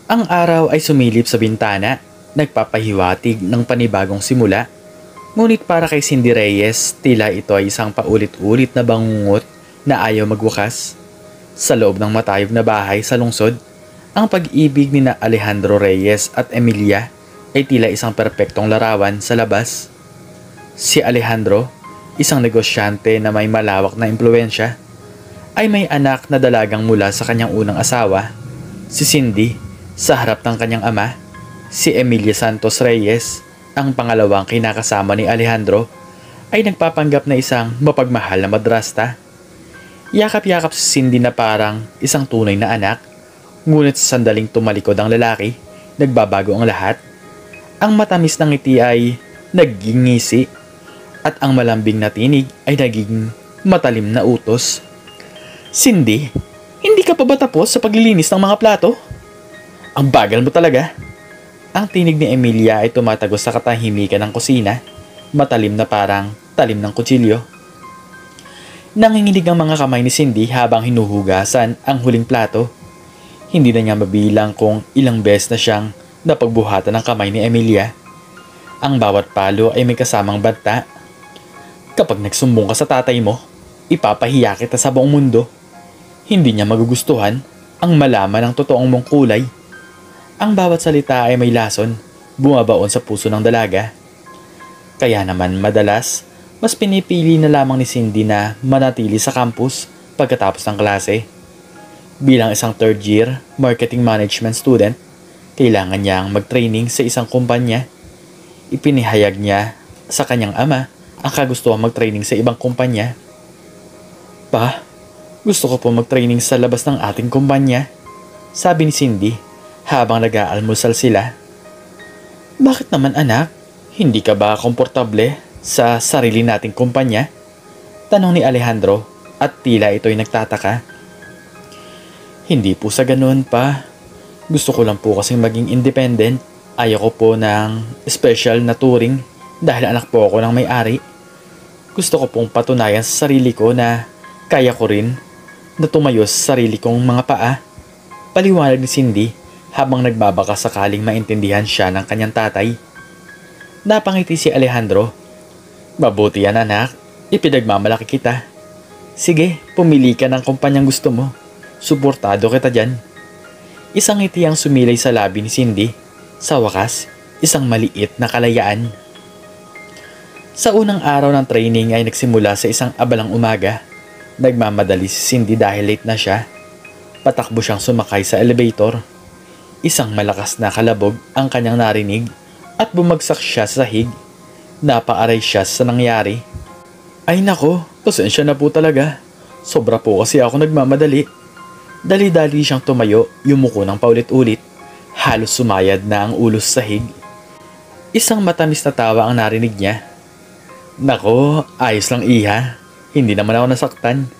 Ang araw ay sumilip sa bintana, nagpapahiwatig ng panibagong simula. Ngunit para kay Cindy Reyes, tila ito ay isang paulit-ulit na bangungot na ayaw magwakas. Sa loob ng matayog na bahay sa lungsod, ang pag-ibig ni na Alejandro Reyes at Emilia ay tila isang perpektong larawan sa labas. Si Alejandro, isang negosyante na may malawak na impluwensya, ay may anak na dalagang mula sa kanyang unang asawa, si Cindy, sa harap ng kanyang ama. Si Emilia Santos Reyes, ang pangalawang kinakasama ni Alejandro, ay nagpapanggap na isang mapagmahal na madrasta. Yakap-yakap si Cindy na parang isang tunay na anak, ngunit sa sandaling tumalikod ang lalaki, nagbabago ang lahat. Ang matamis ng ngiti ay naging ngisi, at ang malambing na tinig ay naging matalim na utos. "Cindy, hindi ka pa ba tapos sa paglilinis ng mga plato? Ang bagal mo talaga." Ang tinig ni Emilia ay tumatagos sa katahimikan ng kusina, matalim na parang talim ng kutsilyo. Nanginginig ang mga kamay ni Cindy habang hinuhugasan ang huling plato. Hindi na niya mabilang kung ilang beses na siyang napagbuhatan ng kamay ni Emilia. Ang bawat palo ay may kasamang banta. "Kapag nagsumbong ka sa tatay mo, ipapahiya kita sa buong mundo. Hindi niya magugustuhan ang malaman ng totoong mong kulay." Ang bawat salita ay may lason, bumabaon sa puso ng dalaga. Kaya naman madalas, mas pinipili na lamang ni Cindy na manatili sa campus pagkatapos ng klase. Bilang isang third year marketing management student, kailangan niyang mag-training sa isang kumpanya. Ipinahayag niya sa kanyang ama ang kagustuhan mag-training sa ibang kumpanya. "Pa, gusto ko po mag-training sa labas ng ating kumpanya," sabi ni Cindy habang nag-aalmusal sila. "Bakit naman anak? Hindi ka ba komportable sa sarili nating kumpanya?" tanong ni Alejandro at tila ito'y nagtataka. "Hindi po sa ganoon pa. Gusto ko lang po kasing maging independent. Ayaw ko po ng special na turing dahil anak po ako ng may-ari. Gusto ko pong patunayan sa sarili ko na kaya ko rin na tumayo sa sarili kong mga paa," paliwanag ni Cindy habang nagbabaka sakaling maintindihan siya ng kanyang tatay. Napangiti si Alejandro. "Mabuti yan anak, ipinagmamalaki kita. Sige, pumili ka ng kumpanyang gusto mo. Suportado kita dyan." Isang ngiti ang sumilay sa labi ni Cindy. Sa wakas, isang maliit na kalayaan. Sa unang araw ng training ay nagsimula sa isang abalang umaga. Nagmamadali si Cindy dahil late na siya. Patakbo siyang sumakay sa elevator. Isang malakas na kalabog ang kanyang narinig at bumagsak siya sa sahig. Napaaray siya sa nangyari. "Ay nako, pasensya na po talaga. Sobra po kasi ako nagmamadali." Dali-dali siyang tumayo, yumuko ng paulit-ulit. Halos sumayad na ang ulo sa sahig. Isang matamis na tawa ang narinig niya. "Nako, ayos lang iha. Hindi naman ako nasaktan.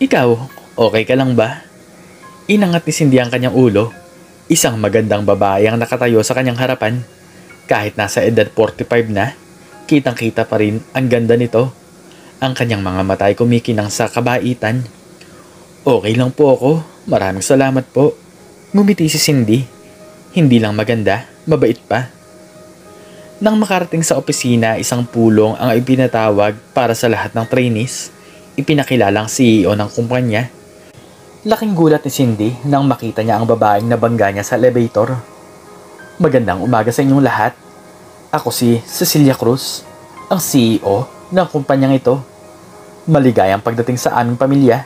Ikaw, okay ka lang ba?" Inangat ni Cindy ang kanyang ulo. Isang magandang babae ang nakatayo sa kanyang harapan. Kahit nasa edad 45 na, kitang-kita pa rin ang ganda nito. Ang kanyang mga mata ay kumikinang sa kabaitan. "Okay lang po ako. Maraming salamat po." Ngumiti si Cindy. Hindi lang maganda, mabait pa. Nang makarating sa opisina, isang pulong ang ipinatawag para sa lahat ng trainees. Ipinakilala ang CEO ng kumpanya. Laking gulat ni Cindy nang makita niya ang babaeng nabangga niya sa elevator. "Magandang umaga sa inyong lahat. Ako si Cecilia Cruz, ang CEO ng kumpanyang ito. Maligayang pagdating sa aming pamilya."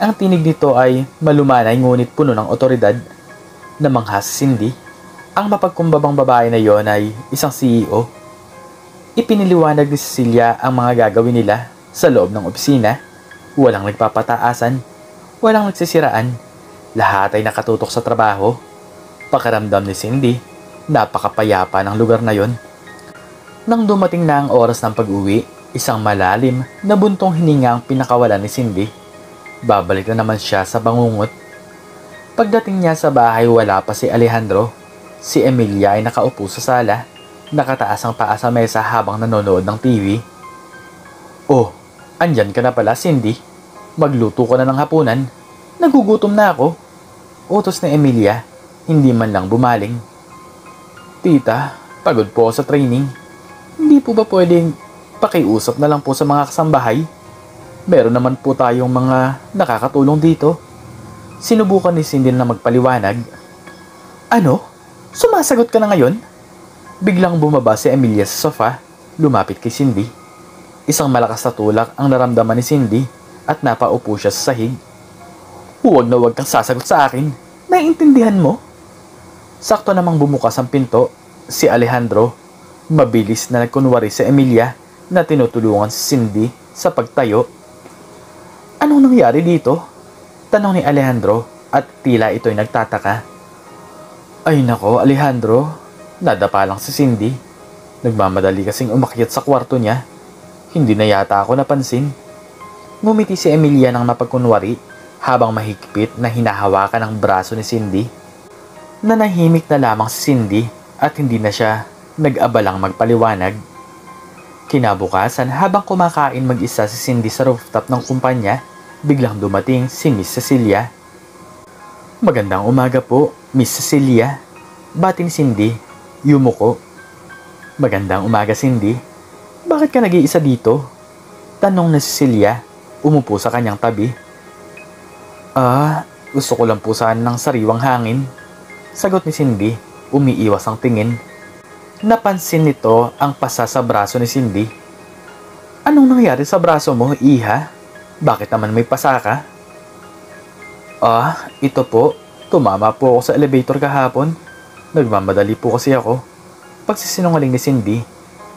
Ang tinig nito ay malumanay ngunit puno ng otoridad. Namangha si Cindy. Ang mapagkumbabang babae na yon ay isang CEO. Ipiniliwanag ni Cecilia ang mga gagawin nila sa loob ng opisina. Walang nagpapataasan. Walang nagsisiraan. Lahat ay nakatutok sa trabaho. Pakiramdam ni Cindy, napakapayapa ng lugar na yon. Nang dumating na ang oras ng pag-uwi, isang malalim na buntong hininga ang pinakawalan ni Cindy. Babalik na naman siya sa bangungot. Pagdating niya sa bahay, wala pa si Alejandro. Si Emilia ay nakaupo sa sala, nakataas ang paa sa mesa habang nanonood ng TV. "Oh, andyan ka na pala, Cindy. Magluto ko na ng hapunan. Nagugutom na ako," utos ni Emilia. hindi man lang bumaling. Tita, pagod po ako sa training. Hindi po ba pwedeng pakiusap na lang po sa mga kasambahay? Meron naman po tayong mga nakakatulong dito. Sinubukan ni Cindy na magpaliwanag. Ano? Sumasagot ka na ngayon? Biglang bumaba si Emilia sa sofa, lumapit kay Cindy. Isang malakas na tulak ang naramdaman ni Cindy at napaupo siya sa sahig. Huwag na huwag kang sasagot sa akin. Naiintindihan mo? Sakto namang bumukas ang pinto, si Alejandro. Mabilis na nagkunwari sa Emilia na tinutulungan si Cindy sa pagtayo. Anong nangyari dito? Tanong ni Alejandro at tila ito'y nagtataka. Ay nako, Alejandro, nadapa lang si Cindy. Nagmamadali kasing umakyat sa kwarto niya. Hindi na yata ako napansin. Ngumiti si Emilia ng mapagkunwari habang mahigpit na hinahawakan ang braso ni Cindy. Nanahimik na lamang si Cindy at hindi na siya nag-abalang magpaliwanag. Kinabukasan habang kumakain mag-isa si Cindy sa rooftop ng kumpanya, biglang dumating si Miss Cecilia. Magandang umaga po, Miss Cecilia. Bati ni Cindy, yumuko. Magandang umaga, Cindy. Bakit ka nag-iisa dito? Tanong ni Cecilia, umupo sa kanyang tabi. Gusto ko lang po sana ng sariwang hangin. Sagot ni Cindy, umiiwas ang tingin. Napansin nito ang pasa sa braso ni Cindy. Anong nangyari sa braso mo, Iha? Bakit naman may pasa ka? Ito po. Tumama po ako sa elevator kahapon. Nagmamadali po kasi ako. Pagsisinungaling ni Cindy.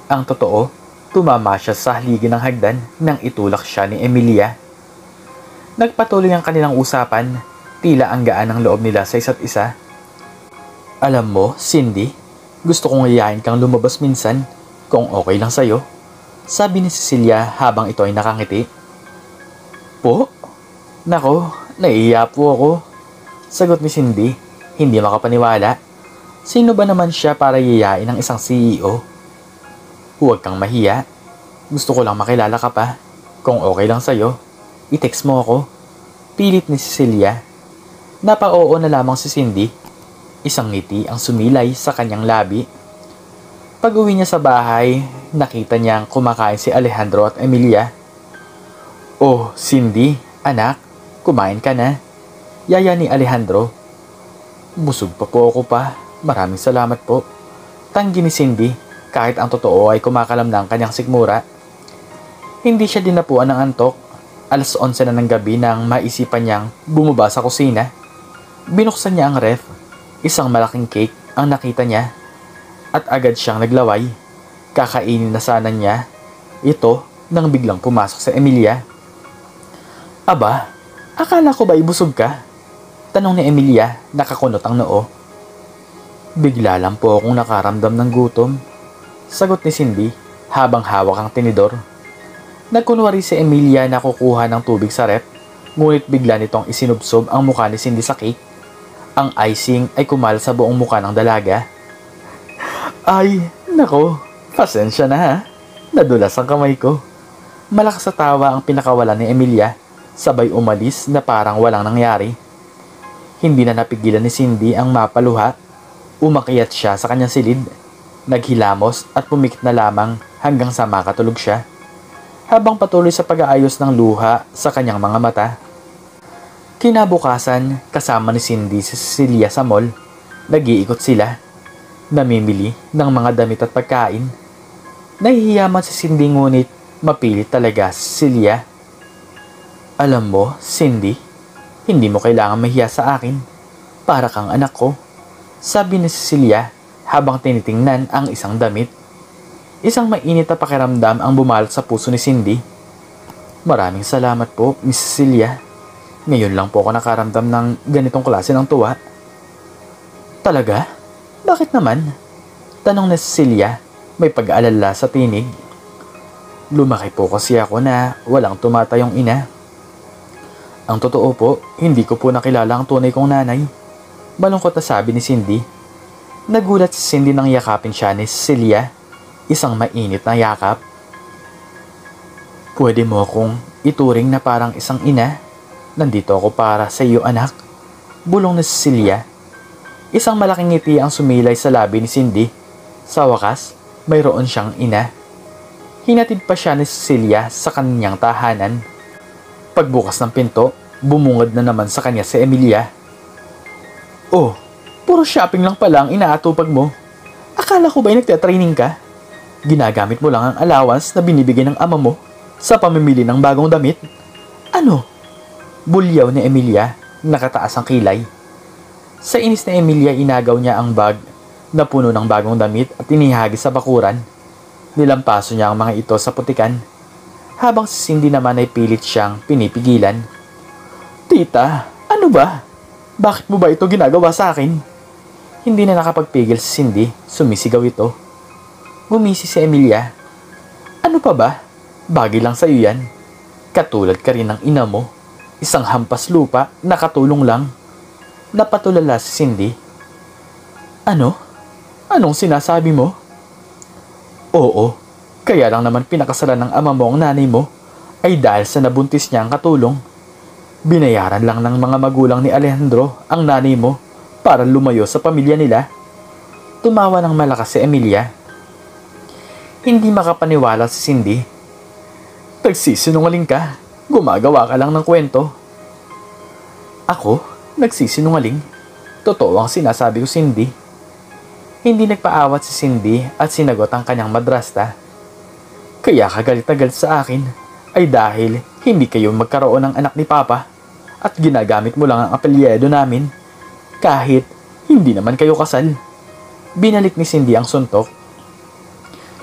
Ang totoo, tumama siya sa haligi ng hagdan nang itulak siya ni Emilia. Nagpatuloy ang kanilang usapan. Tila ang gaan ng loob nila sa isa't isa. Alam mo, Cindy, gusto kong iyain kang lumabas minsan kung okay lang sa'yo. Sabi ni Cecilia habang ito ay nakangiti. Po? Nako, naiiya po ako. Sagot ni Cindy, hindi makapaniwala. Sino ba naman siya para iyayain ng isang CEO? Huwag kang mahiya. Gusto ko lang makilala ka pa. Kung okay lang sa'yo, i-text mo ako. Pilit ni Cecilia. Napa-oo na lamang si Cindy. Isang ngiti ang sumilay sa kanyang labi. Pag-uwi niya sa bahay, nakita niyang kumakain si Alejandro at Emilia. Oh, Cindy, anak, kumain ka na. Yaya ni Alejandro. Busog pa po ako pa. Maraming salamat po. Tanggi ni Cindy kahit ang totoo ay kumakalam ng kanyang sikmura. Hindi siya dinapuan ng antok. 11:00 na ng gabi nang maisipan niyang bumaba sa kusina. Binuksan niya ang ref. Isang malaking cake ang nakita niya at agad siyang naglaway. Kakainin na sana niya ito nang biglang pumasok sa Emilia. Aba, akala ko ba ibusog ka? Tanong ni Emilia, nakakunot ang noo. Bigla lang po akong nakaramdam ng gutom. Sagot ni Cindy habang hawak ang tinidor. Nagkunwari si Emilia na kukuha ng tubig sa ref, ngunit bigla nitong isinubsob ang mukha ni Cindy sa cake. Ang icing ay kumal sa buong mukha ng dalaga. Ay, nako, pasensya na ha. Nadulas ang kamay ko. Malakas sa tawa ang pinakawalan ni Emilia, sabay umalis na parang walang nangyari. Hindi na napigilan ni Cindy ang mapaluha. Umakyat siya sa kanyang silid. Naghilamos at pumikit na lamang hanggang sa makatulog siya. Habang patuloy sa pag-aayos ng luha sa kanyang mga mata. Kinabukasan, kasama ni Cindy si Cecilia sa mall. Nag-iikot sila. Namimili ng mga damit at pagkain. Nahihiyaman si Cindy ngunit mapilit talaga si Cecilia. Alam mo, Cindy, hindi mo kailangan mahiya sa akin. Para kang anak ko. Sabi ni Cecilia habang tinitingnan ang isang damit. Isang mainit na pakiramdam ang bumalot sa puso ni Cindy. Maraming salamat po, Miss Cecilia. Ngayon lang po ako nakaramdam ng ganitong klase ng tuwa. Talaga? Bakit naman? Tanong ni Cecilia, may pag-aalala sa tinig. Lumaki po kasi ako na walang tumatayong ina. Ang totoo po, hindi ko po nakilala ang tunay kong nanay. Malungkot na sabi ni Cindy. Nagulat si Cindy nang yakapin siya ni Cecilia. Isang mainit na yakap. Pwede mo akong ituring na parang isang ina. Nandito ako para sa iyo, anak. Bulong ni Cecilia. Isang malaking ngiti ang sumilay sa labi ni Cindy. Sa wakas, mayroon siyang ina. Hinatid pa siya ni Cecilia sa kanyang tahanan. Pagbukas ng pinto, bumungad na naman sa kanya si Emilia. Oh, puro shopping lang pala ang inaatupag mo. Akala ko ba'y nagtatraining ka? Ginagamit mo lang ang allowance na binibigay ng ama mo sa pamimili ng bagong damit? Ano? Bulyaw ni Emilia, nakataas ang kilay. Sa inis na Emilia, inagaw niya ang bag na puno ng bagong damit at inihagi sa bakuran. Nilampaso niya ang mga ito sa putikan, habang si Cindy naman ay pilit siyang pinipigilan. Tita, ano ba? Bakit mo ba ito ginagawa sa akin? Hindi na nakapagpigil si Cindy, sumisigaw ito. Gumisi si Emilia. Ano pa ba? Bagay lang sa'yo yan. Katulad ka rin ng ina mo. Isang hampas lupa, nakatulong lang. Napatulala si Cindy. Ano? Anong sinasabi mo? Oo, kaya lang naman pinakasalan ng ama mo ang nanay mo ay dahil sa nabuntis niya ang katulong. Binayaran lang ng mga magulang ni Alejandro ang nanay mo para lumayo sa pamilya nila. Tumawa ng malakas si Emilia. Hindi makapaniwala si Cindy. Nagsisinungaling ka. Gumagawa ka lang ng kwento. Ako? Nagsisinungaling? Totoo ang sinasabi ko, Cindy. Hindi nagpaawat si Cindy at sinagot ang kanyang madrasta. Kaya kagalit na galit sa akin ay dahil hindi kayo magkaroon ng anak ni Papa at ginagamit mo lang ang apelyido namin kahit hindi naman kayo kasal. Binalik ni Cindy ang suntok.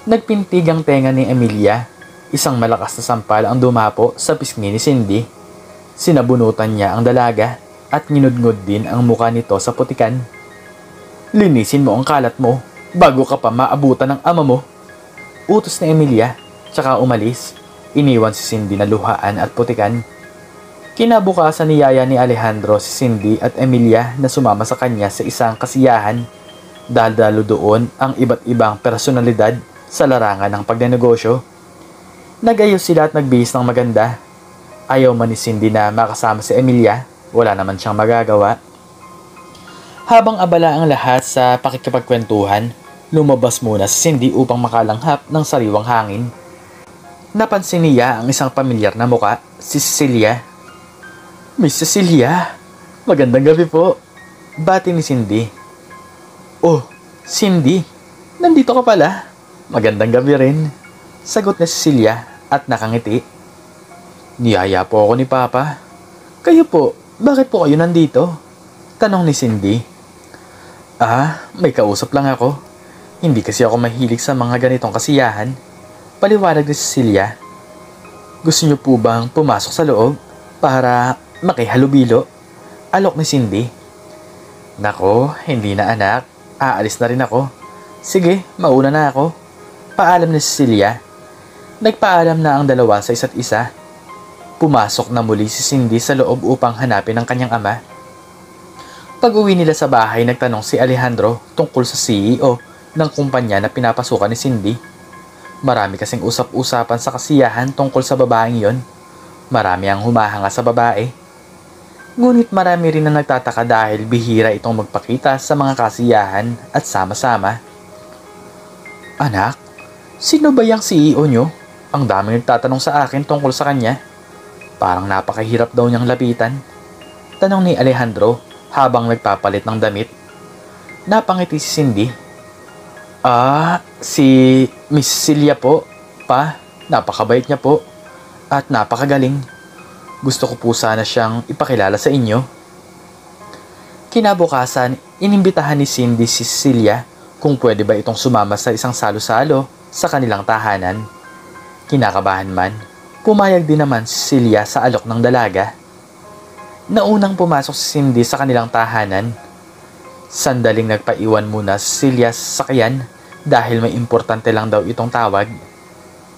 Nagpintig ang tenga ni Emilia. Isang malakas na sampal ang dumapo sa pisngi ni Cindy. Sinabunutan niya ang dalaga at nginudngod din ang muka nito sa putikan. Linisin mo ang kalat mo bago ka pa maabutan ng ama mo. Utos ni Emilia, tsaka umalis. Iniwan si Cindy na luhaan at putikan. Kinabukasan ni Yaya ni Alejandro si Cindy at Emilia na sumama sa kanya sa isang kasiyahan. Daldalo doon ang iba't ibang personalidad sa larangan ng pagnenegosyo. Nag-ayos sila at nagbihis ng maganda. Ayaw man ni Cindy na makasama si Emilia, wala naman siyang magagawa. Habang abala ang lahat sa pakikipagkwentuhan, lumabas muna si Cindy upang makalanghap ng sariwang hangin. Napansin niya ang isang pamilyar na muka, si Cecilia. Miss Cecilia, magandang gabi po. Bati ni Cindy. Oh, Cindy, nandito ka pala. Magandang gabi rin. Sagot ni Cecilia at nakangiti. Niyaya po ako ni Papa. Kayo po, bakit po kayo nandito? Tanong ni Cindy. May kausap lang ako. Hindi kasi ako mahilig sa mga ganitong kasiyahan. Paliwanag ni Cecilia. Gusto niyo po bang pumasok sa loob para makihalubilo? Alok ni Cindy. Nako, hindi na anak. Aalis na rin ako. Sige, mauna na ako. Paalam ni Cecilia. Nagpaalam na ang dalawa sa isa't isa. Pumasok na muli si Cindy sa loob upang hanapin ang kanyang ama. Pag-uwi nila sa bahay, nagtanong si Alejandro tungkol sa CEO ng kumpanya na pinapasukan ni Cindy. Marami kasing usap-usapan sa kasiyahan tungkol sa babaeng yon. Marami ang humahanga sa babae. Ngunit marami rin ang nagtataka dahil bihira itong magpakita sa mga kasiyahan at sama-sama. Anak, sino ba yung CEO nyo? Ang daming nagtatanong sa akin tungkol sa kanya. Parang napakahirap daw niyang lapitan. Tanong ni Alejandro habang nagpapalit ng damit. Napangiti si Cindy. Si Miss Celia po, Pa. Napakabait niya po. At napakagaling. Gusto ko po sana siyang ipakilala sa inyo. Kinabukasan, inimbitahan ni Cindy si Cecilia kung pwede ba itong sumama sa isang salo-salo sa kanilang tahanan. Kinakabahan man, pumayag din naman si Cecilia sa alok ng dalaga. Naunang pumasok si Cindy sa kanilang tahanan. Sandaling nagpaiwan muna si Cecilia sa sakyan dahil may importante lang daw itong tawag.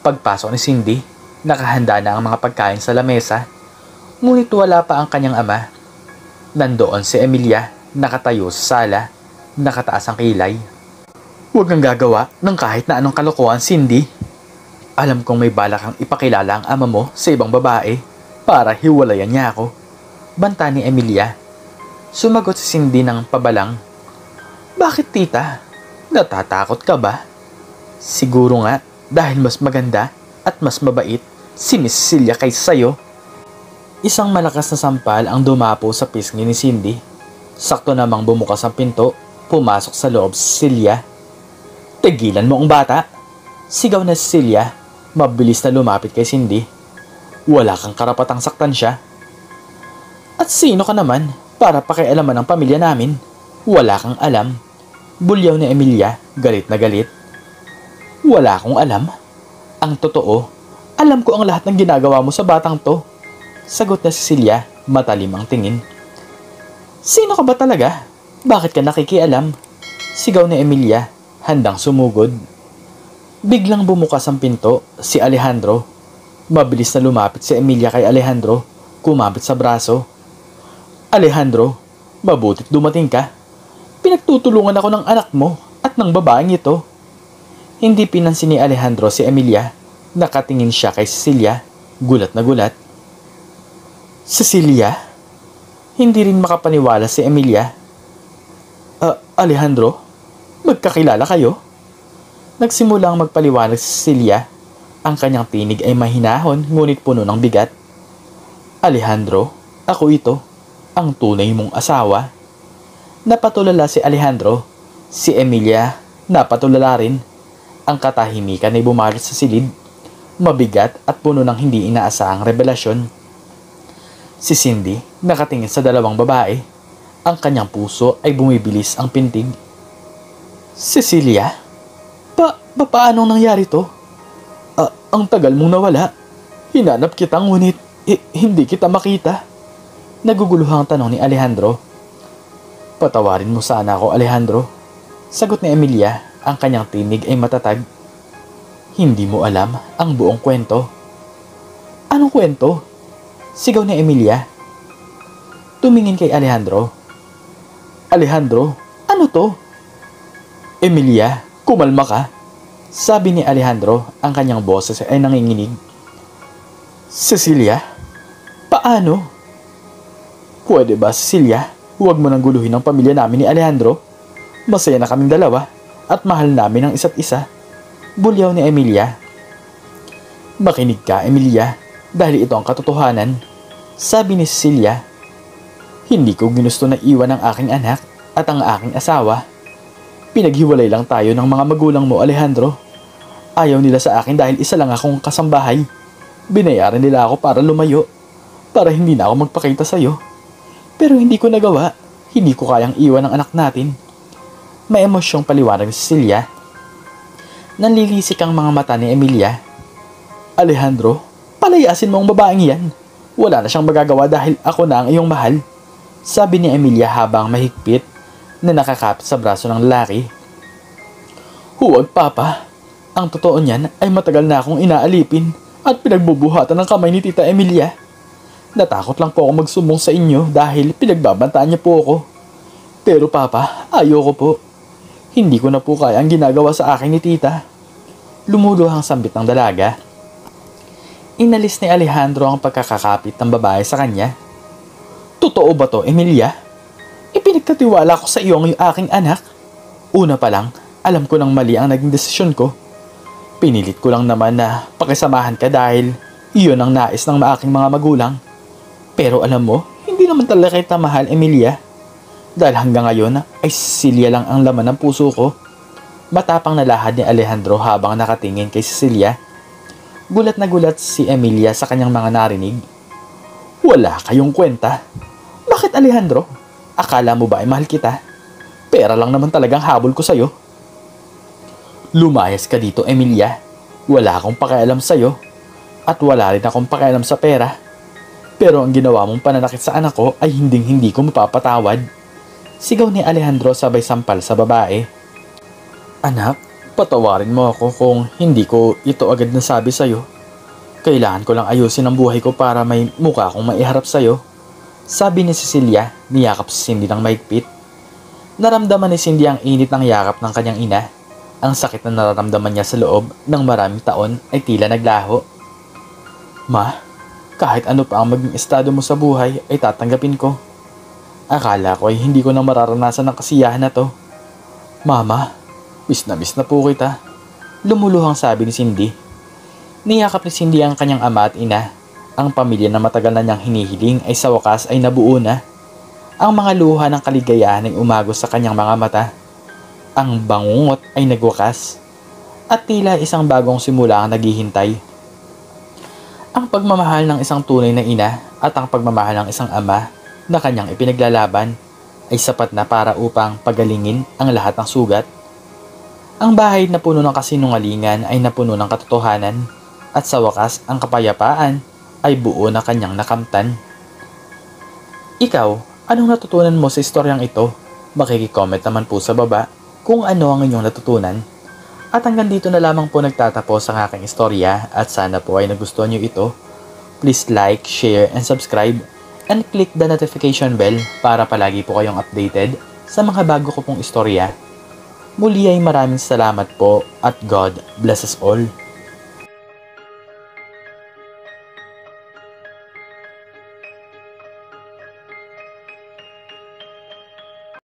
Pagpasok ni Cindy, nakahanda na ang mga pagkain sa lamesa. Ngunit wala pa ang kanyang ama. Nandoon si Emilia, nakatayo sa sala, nakataas ang kilay. Huwag kang gagawa ng kahit na anong kalokohan, Cindy. Alam kong may balak kang ipakilala ang ama mo sa ibang babae para hiwalayan niya ako. Banta ni Emilia. Sumagot si Cindy ng pabalang. Bakit tita? Natatakot ka ba? Siguro nga dahil mas maganda at mas mabait si Miss Cecilia kaysa sa'yo. Isang malakas na sampal ang dumapo sa pisngi ni Cindy. Sakto namang bumukas ang pinto, pumasok sa loob si Cecilia. Tigilan mo ang bata! Sigaw na si Cecilia, mabilis na lumapit kay Cindy. Wala kang karapatang saktan siya. At sino ka naman para pakialaman ng pamilya namin? Wala kang alam. Bulyaw ni Emilia, galit na galit. Wala akong alam. Ang totoo, alam ko ang lahat ng ginagawa mo sa batang to. Sagot na Cecilia, matalim ang tingin. Sino ka ba talaga? Bakit ka nakikialam? Sigaw ni Emilia, handang sumugod. Biglang bumukas ang pinto, si Alejandro. Mabilis na lumapit si Emilia kay Alejandro, kumapit sa braso. Alejandro, mabutit dumating ka. Pinagtutulungan ako ng anak mo at ng babaeng ito. Hindi pinansin ni Alejandro si Emilia. Nakatingin siya kay Cecilia, gulat na gulat. Cecilia? Hindi rin makapaniwala si Emilia. Alejandro, magkakilala kayo? Nagsimulang magpaliwanag si Cecilia. Ang kanyang tinig ay mahinahon ngunit puno ng bigat. Alejandro, ako ito, ang tunay mong asawa. Napatulala si Alejandro. Si Emilia, napatulala rin. Ang katahimikan ay bumalot sa silid. Mabigat at puno ng hindi inaasahang revelasyon. Si Cindy, nakatingin sa dalawang babae. Ang kanyang puso ay bumibilis ang pintig. Cecilia? Paano nangyari to? Ang tagal mong nawala. Hinanap kita ngunit hindi kita makita. Naguguluhang tanong ni Alejandro. Patawarin mo sana ako, Alejandro. Sagot ni Emilia, ang kanyang tinig ay matatag. Hindi mo alam ang buong kwento. Anong kwento? Sigaw ni Emilia. Tumingin kay Alejandro. Alejandro, ano to? Emilia, kumalma ka. Sabi ni Alejandro, ang kanyang boses ay nanginginig. Cecilia? Paano? Pwede ba, Cecilia? Huwag mo nang guluhin ang pamilya namin ni Alejandro. Masaya na kaming dalawa at mahal namin ang isa't isa. Bulyaw ni Emilia. Makinig ka, Emilia, dahil ito ang katotohanan. Sabi ni Cecilia. Hindi ko ginusto na iwan ang aking anak at ang aking asawa. Pinaghiwalay lang tayo ng mga magulang mo, Alejandro. Ayaw nila sa akin dahil isa lang akong kasambahay. Binayaran nila ako para lumayo, para hindi na ako magpakita sa'yo. Pero hindi ko nagawa. Hindi ko kayang iwan ang anak natin. May emosyong paliwanag si Cecilia. Nanlilisik ang mga mata ni Emilia. Alejandro, palayasin mo ang babaeng yan. Wala na siyang magagawa dahil ako na ang iyong mahal. Sabi ni Emilia habang mahigpit na nakakapit sa braso ng lalaki. Huwag, Papa. Ang totoo niyan ay matagal na akong inaalipin at pinagbubuhatan ng kamay ni Tita Emilia. Natakot lang po ako magsumbong sa inyo dahil pinagbabantaan niya po ako. Pero Papa, ayoko po. Hindi ko na po kaya ang ginagawa sa akin ni Tita. Lumuluhang sambit ng dalaga. Inalis ni Alejandro ang pagkakakapit ng babae sa kanya. Totoo ba to, Emilia? Ipinagkatiwala ko sa iyo ang aking anak. Una pa lang, alam ko nang mali ang naging desisyon ko. Pinilit ko lang naman na pakisamahan ka dahil iyon ang nais ng aking mga magulang. Pero alam mo, hindi naman talaga kita mahal, Emilia. Dahil hanggang ngayon ay Cecilia lang ang laman ng puso ko. Matapang na lahad ni Alejandro habang nakatingin kay Cecilia. Gulat na gulat si Emilia sa kanyang mga narinig. Wala kayong kwenta. Bakit, Alejandro? Akala mo ba ay mahal kita? Pera lang naman talagang habol ko sa'yo. Lumayas ka dito, Emilia. Wala akong pakialam sa'yo. At wala rin akong pakialam sa pera. Pero ang ginawa mong pananakit sa anak ko ay hinding-hindi ko mapapatawad. Sigaw ni Alejandro sabay sampal sa babae. Anak, patawarin mo ako kung hindi ko ito agad nasabi sa'yo. Kailangan ko lang ayusin ang buhay ko para may mukha akong maiharap sa'yo. Sabi ni Cecilia, niyakap si Cindy ng mahigpit. Naramdaman ni Cindy ang init ng yakap ng kanyang ina. Ang sakit na nararamdaman niya sa loob ng maraming taon ay tila naglaho. Ma, kahit ano pa ang maging estado mo sa buhay ay tatanggapin ko. Akala ko ay hindi ko na mararanasan ng kasiyahan na to. Mama, miss na po kita. Lumuluhang sabi ni Cindy. Niyakap ni Cindy ang kanyang ama at ina. Ang pamilya na matagal na niyang hinihiling ay sa wakas ay nabuo na. Ang mga luha ng kaligayahan ay umagos sa kanyang mga mata. Ang bangungot ay nagwakas. At tila isang bagong simula ang naghihintay. Ang pagmamahal ng isang tunay na ina at ang pagmamahal ng isang ama na kanyang ipinaglalaban ay sapat na para upang pagalingin ang lahat ng sugat. Ang bahay na puno ng kasinungalingan ay napuno ng katotohanan at sa wakas ang kapayapaan ay buo na kanyang nakamtan. Ikaw, anong natutunan mo sa istoryang ito? Makikicomment naman po sa baba kung ano ang inyong natutunan. At hanggang dito na lamang po nagtatapos ang aking istorya at sana po ay nagustuhan nyo ito. Please like, share, and subscribe and click the notification bell para palagi po kayong updated sa mga bago ko pong istorya. Muli ay maraming salamat po at God bless us all.